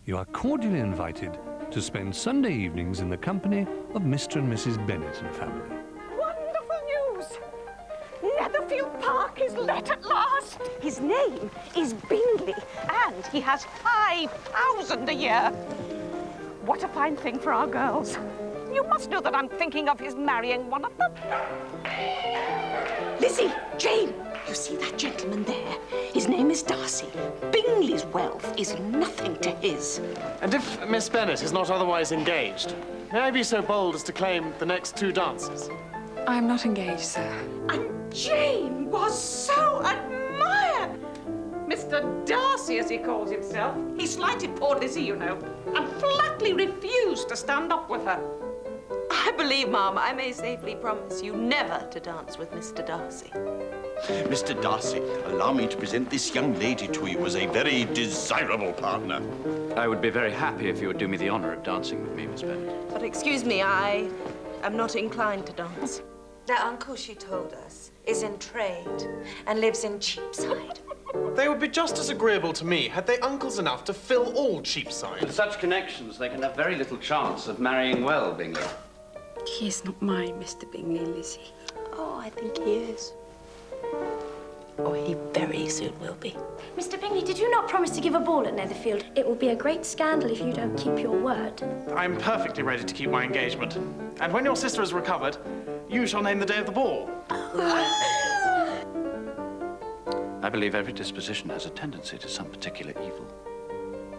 You are cordially invited to spend Sunday evenings in the company of Mr. and Mrs. Bennet and family. Wonderful news! Netherfield Park is let at last. His name is Bingley, and he has 5,000 a year. What a fine thing for our girls. You must know that I'm thinking of his marrying one of them. Lizzie, Jane, you see that gentleman there? His name is Darcy. Bingley's wealth is nothing to his. And if Miss Bennet is not otherwise engaged, may I be so bold as to claim the next 2 dances? I am not engaged, sir. And Jane was so admired. Mr. Darcy, as he calls himself, he slighted poor Lizzie, you know, and flatly refused to stand up with her. I believe, Ma'am, I may safely promise you never to dance with Mr. Darcy. Mr. Darcy, allow me to present this young lady to you as a very desirable partner. I would be very happy if you would do me the honor of dancing with me, Miss Bennet. But excuse me, I am not inclined to dance. Their uncle, she told us, is in trade and lives in Cheapside. They would be just as agreeable to me had they uncles enough to fill all Cheapside. With such connections, they can have very little chance of marrying well, Bingley. He is not mine, Mr. Bingley, Lizzie. Oh, I think he is. Or he very soon will be. Mr. Bingley, did you not promise to give a ball at Netherfield? It will be a great scandal if you don't keep your word. I'm perfectly ready to keep my engagement. And when your sister has recovered, you shall name the day of the ball. I believe every disposition has a tendency to some particular evil.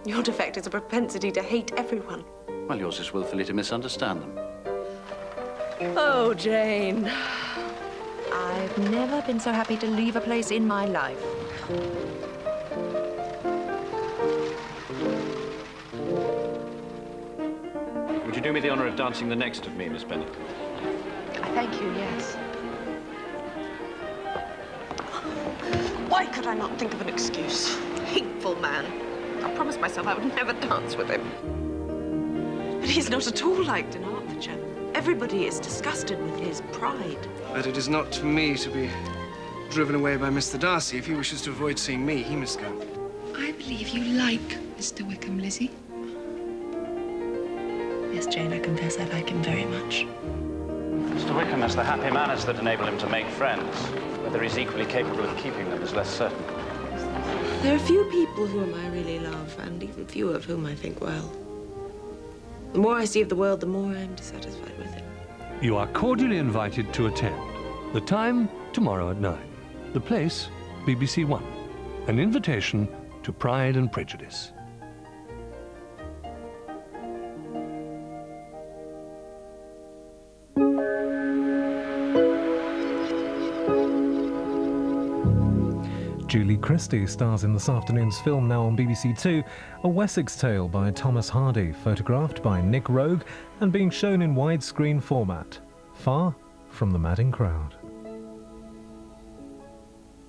Your defect is a propensity to hate everyone. Well, yours is willfully to misunderstand them. Oh, Jane. I've never been so happy to leave a place in my life. Would you do me the honor of dancing the next of me, Miss Bennet? Thank you, yes. Why could I not think of an excuse? Hateful man. I promised myself I would never dance with him. But he's not at all liked in Hertfordshire. Everybody is disgusted with his pride. But it is not for me to be driven away by Mr. Darcy. If he wishes to avoid seeing me, he must go. I believe you like Mr. Wickham, Lizzie. Yes, Jane, I confess I like him very much. Mr. Wickham has the happy manners that enable him to make friends. Whether he's equally capable of keeping them is less certain. There are few people whom I really love, and even fewer of whom I think well. The more I see of the world, the more I'm dissatisfied with it. You are cordially invited to attend. The time, tomorrow at 9. The place, BBC1. An invitation to Pride and Prejudice. Julie Christie stars in this afternoon's film, now on BBC2, A Wessex Tale by Thomas Hardy, photographed by Nick Rogue and being shown in widescreen format. Far from the madding crowd.